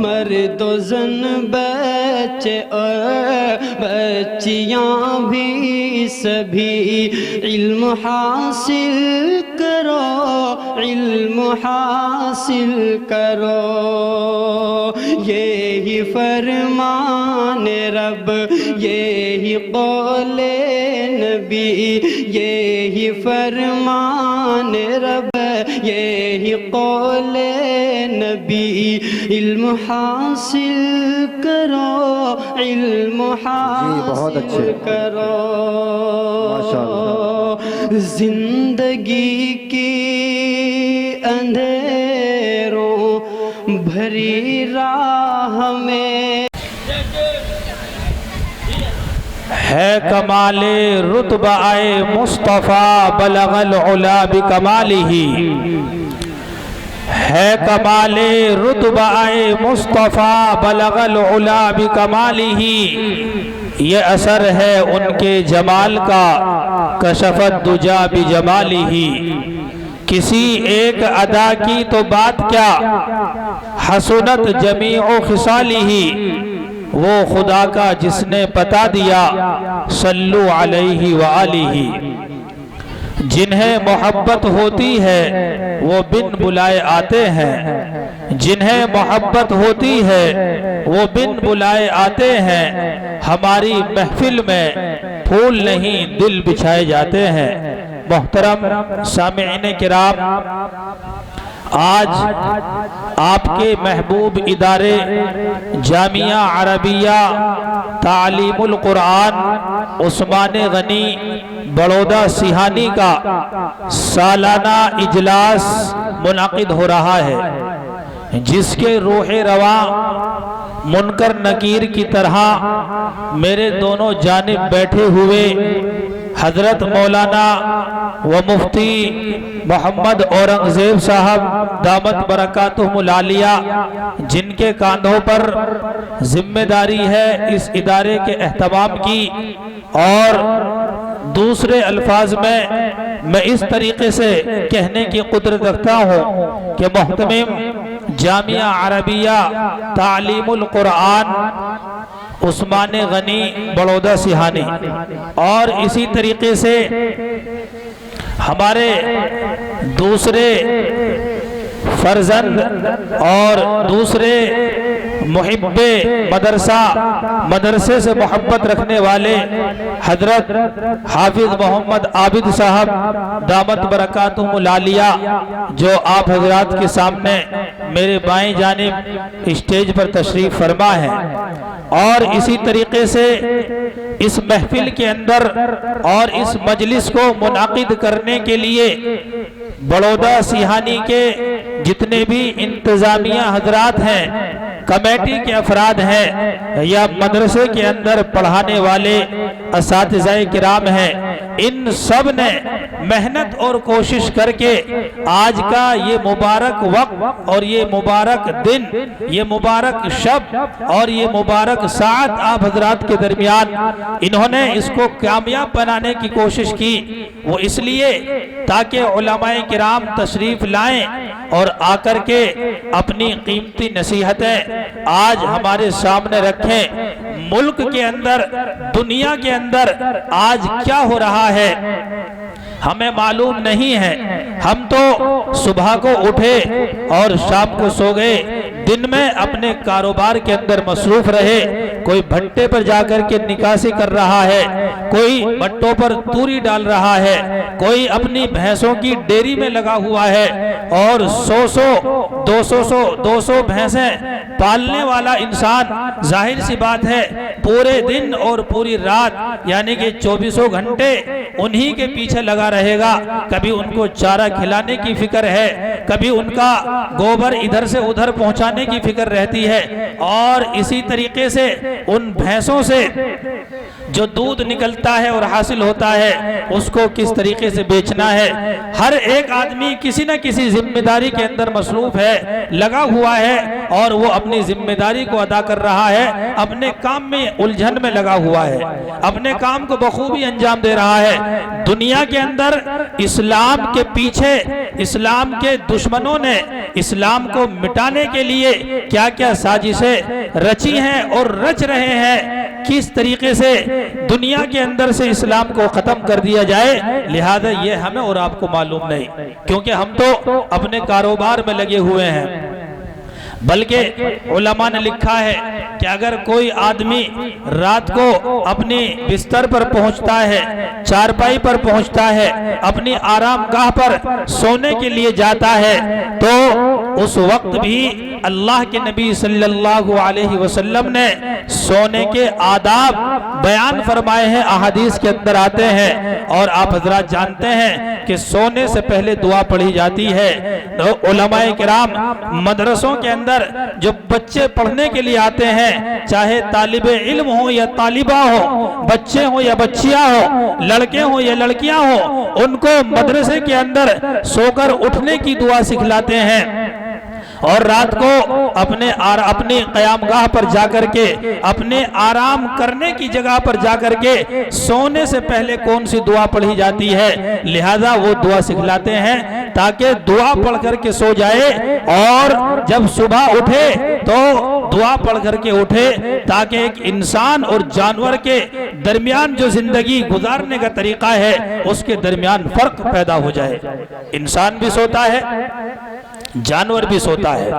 मर्द ज़न बच्चे और बच्चियाँ भी सभी इल्म हासिल करो, इल्म हासिल करो। यही फरमान रब, यही कौले नबी, यही फरमान रब, यही कौले नबी। इल्म हासिल करो, इल्म हासिल करो। जिंदगी की अंधेरों भरी राह में है कमाले रुतबा आए मुस्तफ़ा बलगल उला बिकमालिही। है कमाले रुतबा आए मुस्तफ़ा बलगल उला बिकमालिही। ये असर है उनके जमाल का कशफत दुजा बिजमालिही। किसी एक अदा की तो बात क्या, हसनत जमीओ खिसालिही। वो खुदा का जिसने पता दिया, सल्लु अलैहि व आलिही। जिन्हें मोहब्बत होती है वो बिन बुलाए आते हैं, जिन्हें मोहब्बत होती है वो बिन बुलाए आते हैं। हमारी महफिल में फूल नहीं दिल बिछाए जाते हैं। मोहतरम सामिईन किराम, आज आपके महबूब इदारे जामिया अरबिया तालीमुल कुरान उस्माने गनी बड़ौदा सिहानी का सालाना इजलास मुनाकिद हो रहा है, जिसके रूहे रवा मुनकर नकीर की तरह मेरे दोनों जानिब बैठे हुए हजरत मौलाना व मुफ्ती मोहम्मद औरंगज़ेब साहब दामत बरकातुहुमुल आलिया, जिनके कांधों पर जिम्मेदारी है इस इदारे के एहतमाम की। और दूसरे अल्फाज में मैं इस तरीके से कहने की कुदरत रखता हूँ कि मोहतमिम जामिया अरबिया तालीमुल कुरान उस्माने गनी बड़ौदा सिहानी, और इसी तरीके से हमारे दूसरे फर्जंद और दूसरे मुहिब्बे मदरसे से मोहब्बत रखने वाले हजरत हाफिज मोहम्मद आबिद साहब दामत बरकातुहुमुल आलिया, जो आप हजरात के सामने मेरे बाएं जानिब स्टेज पर तशरीफ फरमा है। और इसी तरीके से इस महफिल के अंदर और इस मजलिस को मुनाकिद करने के लिए बड़ौदा सिहानी के जितने भी इंतजामिया हजरात हैं, कमेटी के अफराद हैं या मदरसे के अंदर पढ़ाने वाले असातिज़ाए किराम हैं, इन सब ने मेहनत और कोशिश करके आज का ये मुबारक वक्त और ये मुबारक दिन, ये मुबारक शब और ये मुबारक साथ आप हजरात के दरमियान इन्होंने इसको कामयाब बनाने की कोशिश की। वो इसलिए ताकि उलमाए किराम तशरीफ लाएं और आकर के अपनी कीमती नसीहतें आज हमारे सामने रखें। मुल्क के अंदर, दुनिया के अंदर आज क्या हो रहा है हमें मालूम नहीं है। हम तो सुबह को उठे और शाम को सो गए, दिन में अपने कारोबार के अंदर मसरूफ रहे। कोई भट्टे पर जाकर के निकासी कर रहा है, कोई भट्टों पर तूरी डाल रहा है, कोई अपनी भैंसों की डेयरी में लगा हुआ है और 200 भैंसें पालने वाला इंसान जाहिर सी बात है पूरे दिन और पूरी रात यानी कि 24 घंटे उन्हीं के पीछे लगा रहेगा। कभी उनको चारा खिलाने की फिक्र है, कभी उनका गोबर इधर से उधर पहुंचाने की फिक्र रहती है, और इसी तरीके से उन भैंसों से जो दूध निकलता है और हासिल होता है उसको किस तरीके से बेचना है। हर एक आदमी किसी न किसी जिम्मेदारी के अंदर मसरूफ है, लगा हुआ है और वो अपनी जिम्मेदारी को अदा कर रहा है, अपने काम में उलझन में लगा हुआ है, अपने काम को बखूबी अंजाम दे रहा है। दुनिया के अंदर इस्लाम के पीछे इस्लाम के दुश्मनों ने इस्लाम को मिटाने के लिए क्या क्या साजिशें रची हैं और रच रहे हैं, किस तरीके से दुनिया के अंदर से इस्लाम को खत्म कर दिया जाए, लिहाजा ये हमें और आपको मालूम नहीं, क्योंकि हम तो अपने कारोबार में लगे हुए हैं। बल्कि उलमा ने लिखा है कि अगर कोई आदमी रात को अपनी बिस्तर पर पहुंचता है, चारपाई पर पहुंचता है, अपनी आराम गाह पर सोने के लिए जाता है, तो उस वक्त भी अल्लाह के नबी सल्लल्लाहु अलैहि वसल्लम ने सोने के आदाब बयान फरमाए हैं, अहादीस के अंदर आते हैं। और आप हजरात जानते हैं कि सोने से पहले दुआ पढ़ी जाती है। तो उलमाए किराम मदरसों के अंदर जो बच्चे पढ़ने के लिए आते हैं, चाहे तालिबे इल्म हो या तालिबा हो, बच्चे हो या बच्चियां हो, लड़के हो या लड़कियां हो, उनको मदरसे के अंदर सोकर उठने की दुआ सिखलाते हैं और रात को अपने क़यामगाह पर जाकर के, अपने आराम करने की जगह पर जाकर के सोने से पहले कौन सी दुआ पढ़ी जाती है, लिहाजा वो दुआ सिखलाते हैं ताकि दुआ पढ़ करके सो जाए और जब सुबह उठे तो दुआ पढ़ करके उठे, ताकि एक इंसान और जानवर के दरमियान जो जिंदगी गुजारने का तरीका है उसके दरमियान फर्क पैदा हो जाए। इंसान भी सोता है, जानवर भी सोता है।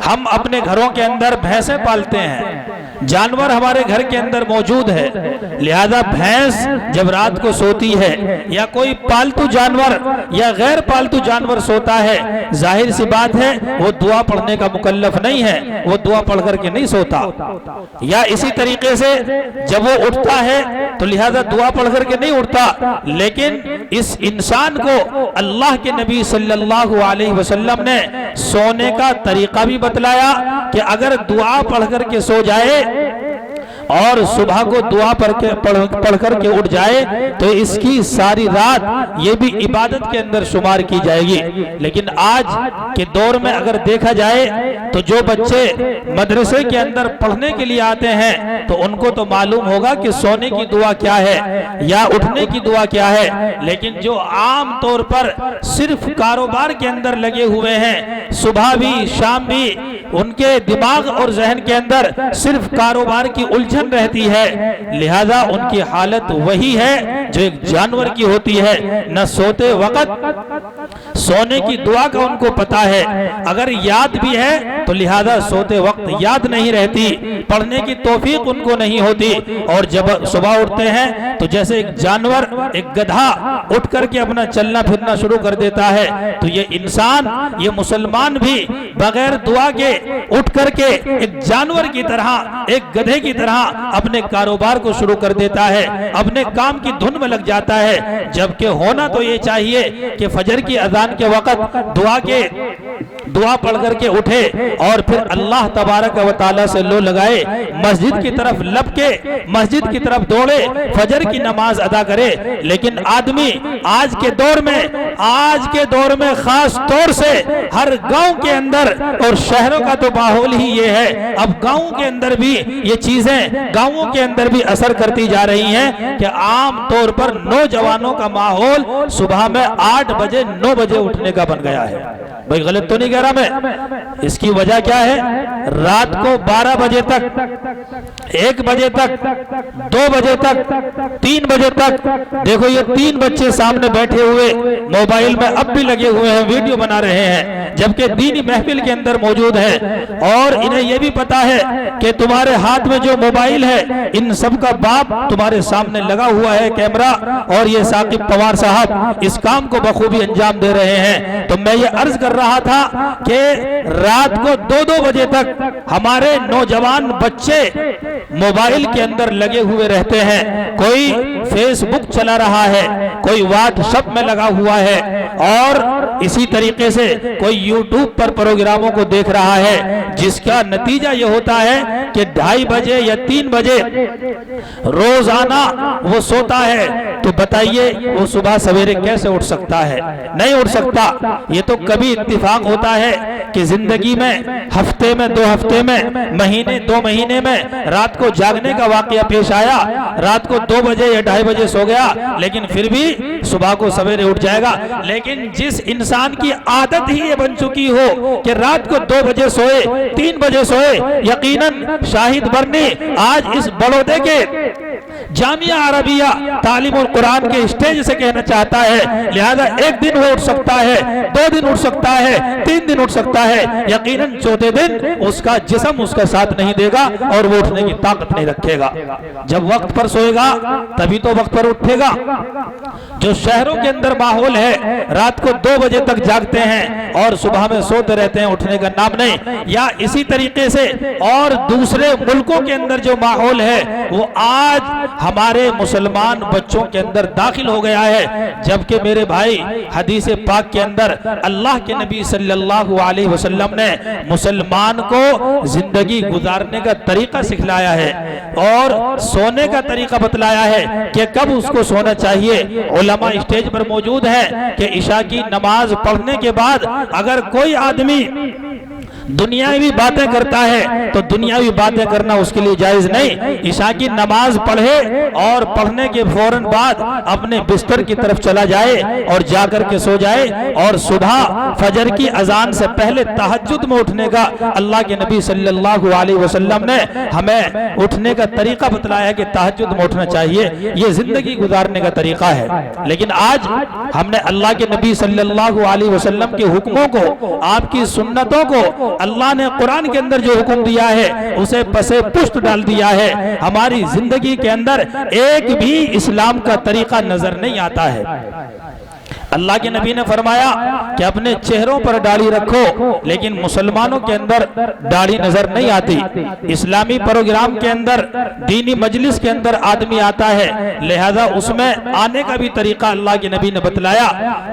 हम अपने घरों के अंदर भैंसे पालते हैं, जानवर हमारे घर के अंदर मौजूद है, लिहाजा भैंस जब रात को सोती है या कोई पालतू जानवर या गैर पालतू जानवर सोता है, जाहिर सी बात है वो दुआ पढ़ने का मुकल्लफ नहीं है, वो दुआ पढ़ करके नहीं सोता। या इसी तरीके से जब वो उठता है तो लिहाजा दुआ पढ़ करके नहीं उठता। लेकिन इस इंसान को अल्लाह के नबी सल्लल्लाहु अलैहि वसल्लम ने सोने का तरीका भी बतलाया कि अगर दुआ पढ़ करके सो जाए और सुबह को दुआ पढ़ करके उठ जाए तो इसकी सारी रात ये भी इबादत के अंदर शुमार की जाएगी। लेकिन आज के दौर में अगर देखा जाए तो जो बच्चे मदरसे के अंदर पढ़ने के लिए आते हैं तो उनको तो मालूम होगा कि सोने की दुआ क्या है या उठने की दुआ क्या है, लेकिन जो आम तौर पर सिर्फ कारोबार के अंदर लगे हुए हैं, सुबह भी शाम भी उनके दिमाग और जहन के अंदर सिर्फ कारोबार की उलझन रहती है, लिहाजा उनकी हालत वही है जो एक जानवर की होती है। न सोते वक्त सोने की दुआ का उनको पता है, अगर याद भी है तो लिहाजा सोते वक्त याद नहीं रहती, पढ़ने की तौफीक उनको नहीं होती। और जब सुबह उठते हैं तो जैसे एक जानवर, एक गधा उठ करके अपना चलना फिरना शुरू कर देता है, तो ये इंसान, ये मुसलमान भी बगैर दुआ के उठ करके एक जानवर की तरह, एक गधे की तरह अपने कारोबार को शुरू कर देता है, अपने काम की धुन में लग जाता है। जबकि होना तो ये चाहिए कि फजर की अजान के वक्त दुआ पढ़ करके उठे और फिर अल्लाह तबारक व तआला से लो लगाए, मस्जिद की तरफ लपके, मस्जिद की तरफ दौड़े, फजर की नमाज अदा करे। लेकिन आदमी आज के दौर में खास तौर से हर गांव के अंदर, और शहरों का तो माहौल ही ये है, अब गांवों के अंदर भी ये चीजें गांवों के अंदर भी असर करती जा रही हैं कि आम तौर पर नौजवानों का माहौल सुबह में 8 बजे 9 बजे उठने का बन गया है। भाई गलत तो नहीं कह रहा मैं? इसकी वजह क्या है? रात को 12 बजे तक, 1 बजे तक, 2 बजे तक, 3 बजे तक, देखो ये 3 बच्चे सामने बैठे हुए मोबाइल में अब भी लगे हुए हैं, वीडियो बना रहे हैं, जबकि दीनी महफिल के अंदर मौजूद है। और इन्हें यह भी पता है कि तुम्हारे हाथ में जो मोबाइल है, इन सब का बाप तुम्हारे सामने लगा हुआ है कैमरा, और ये साकिब पवार साहब इस काम को बखूबी अंजाम दे रहे हैं। तो मैं ये अर्ज कर रहा था कि रात को 2-2 बजे तक हमारे नौजवान बच्चे मोबाइल के अंदर लगे हुए रहते हैं। कोई फेसबुक चला रहा है, कोई व्हाट्सएप में लगा हुआ है, और इसी तरीके से कोई यूट्यूब पर प्रोग्रामों को देख रहा है, जिसका नतीजा ये होता है कि 2:30 बजे या 3 बजे रोजाना वो सोता है। तो बताइए वो सुबह सवेरे कैसे उठ सकता है? नहीं उठ सकता। ये तो कभी इत्तिफाक होता है कि जिंदगी में हफ्ते में 2 हफ्ते में महीने 2 महीने में रात को जागने का वाकया पेश आया, रात को 2 बजे या 2:30 बजे सो गया, लेकिन फिर भी सुबह को सवेरे उठ जाएगा। लेकिन जिस इंसान की आदत ही ये बन चुकी हो कि रात को 2 बजे सोए, 3 बजे सोए, यकीनन शाहिद बरनी आज इस बड़ौदे के जामिया अरबिया तालीमुल कुरान के स्टेज से कहना चाहता है, लिहाजा एक दिन वो उठ सकता है, 2 दिन उठ सकता है, 3 दिन उठ सकता है, यकीनन चौथे दिन उसका जिस्म उसका साथ नहीं देगा और वो उठने की ताकत नहीं रखेगा। जब वक्त पर सोएगा तभी तो वक्त पर उठेगा। जो शहरों के अंदर माहौल है, रात को 2 बजे तक जागते हैं और सुबह में सोते रहते हैं, उठने का नाम नहीं, या इसी तरीके से और दूसरे मुल्कों के अंदर जो माहौल है वो आज हमारे मुसलमान बच्चों के अंदर दाखिल हो गया है। जबकि मेरे भाई हदीस पाक के अंदर अल्लाह के नबी सल्लल्लाहु अलैहि वसल्लम ने मुसलमान को जिंदगी गुजारने का तरीका सिखलाया है और सोने का तरीका बतलाया है कि कब उसको सोना चाहिए। उलमा स्टेज पर मौजूद है कि इशा की नमाज पढ़ने के बाद अगर कोई आदमी दुनियावी बातें करता है तो दुनियावी बातें करना उसके लिए जायज नहीं। इशा की नमाज पढ़े और पढ़ने के फौरन बाद अपने बिस्तर की तरफ चला जाए और जाकर के सो जाए, और सुबह फजर की अजान से पहले तहज्जुद में उठने का अल्लाह के नबी सल्लल्लाहु अलैहि वसल्लम ने हमें उठने का तरीका बतलाया कि तहज्जुद में उठना चाहिए। ये जिंदगी गुजारने का तरीका है। लेकिन आज हमने अल्लाह के नबी सल्लल्लाहु अलैहि वसल्लम के हुक्मों को, आपकी सुन्नतों को, अल्लाह ने कुरान के अंदर जो हुक्म दिया है उसे पसे पुष्ट डाल दिया है। हमारी जिंदगी के अंदर एक भी इस्लाम का तरीका नजर नहीं आता है। अल्लाह के नबी ने फरमाया कि अपने चेहरों पर दाढ़ी रखो, लेकिन मुसलमानों के अंदर दाढ़ी नजर नहीं आती। इस्लामी प्रोग्राम के अंदर, दीनी मजलिस के अंदर आदमी आता है, लिहाजा उसमें आने का भी तरीका अल्लाह के नबी ने बतलाया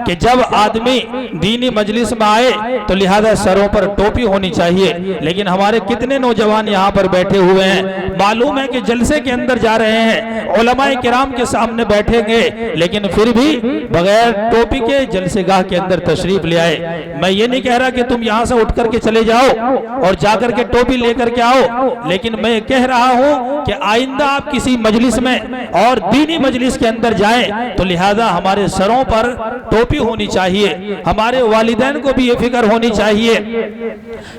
कि जब आदमी दीनी मजलिस में आए तो लिहाजा सरों पर टोपी होनी चाहिए। लेकिन हमारे कितने नौजवान यहाँ पर बैठे हुए हैं, मालूम है कि जलसे के अंदर जा रहे हैं, उलमाए किराम के सामने बैठेंगे, लेकिन फिर भी बगैर टोपी के जलसेगाह के अंदर तशरीफ ले आए। मैं ये नहीं कह रहा कि तुम यहाँ से उठ करके चले जाओ और जाकर के टोपी लेकर के आओ, लेकिन मैं कह रहा हूँ कि आइंदा आप किसी मजलिस में और दीनी मजलिस के अंदर जाएं तो लिहाजा हमारे सरों पर टोपी होनी चाहिए। हमारे वालिदैन को भी ये फिक्र होनी चाहिए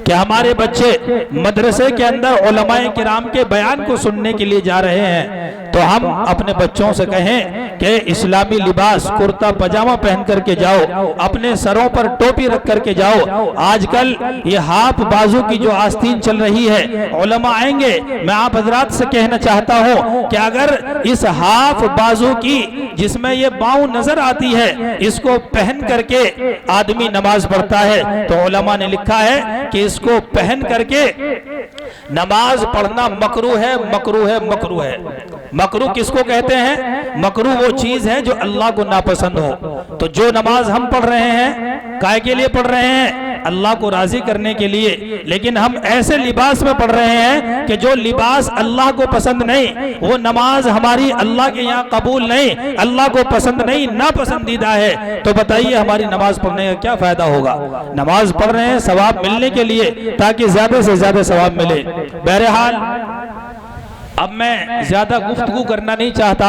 कि हमारे बच्चे मदरसे के अंदर उलमाए किराम के बयान को सुनने के लिए जा रहे हैं तो हम अपने बच्चों से कहें कि इस्लामी लिबास कुर्ता पजामा पहन करके जाओ, अपने सरों पर टोपी रख करके जाओ। आजकल ये हाफ बाजू की जो आस्तीन चल रही है, उलमा आएंगे, मैं आप हजरात से कहना चाहता हूँ कि अगर इस हाफ बाजू की जिसमें ये बाँव नजर आती है इसको पहन करके आदमी नमाज पढ़ता है तो उलमा ने लिखा है कि इसको पहन करके नमाज पढ़ना मकरू है, मकरू है, मकरू है। मकरू किसको कहते हैं? मकरू वो चीज है जो अल्लाह को नापसंद हो। तो जो नमाज हम पढ़ रहे हैं काहे के लिए पढ़ रहे हैं? अल्लाह को राजी करने के लिए। लेकिन हम ऐसे लिबास में पढ़ रहे हैं कि जो लिबास अल्लाह को पसंद नहीं, वो नमाज हमारी अल्लाह के यहाँ कबूल नहीं, अल्लाह को पसंद नहीं, नापसंदीदा है। तो बताइए हमारी नमाज पढ़ने का क्या फायदा होगा? नमाज पढ़ रहे हैं सवाब मिलने के लिए ताकि ज्यादा से ज्यादा सवाब मिले। बहरहाल अब मैं ज्यादा गुफ्तगू करना नहीं चाहता।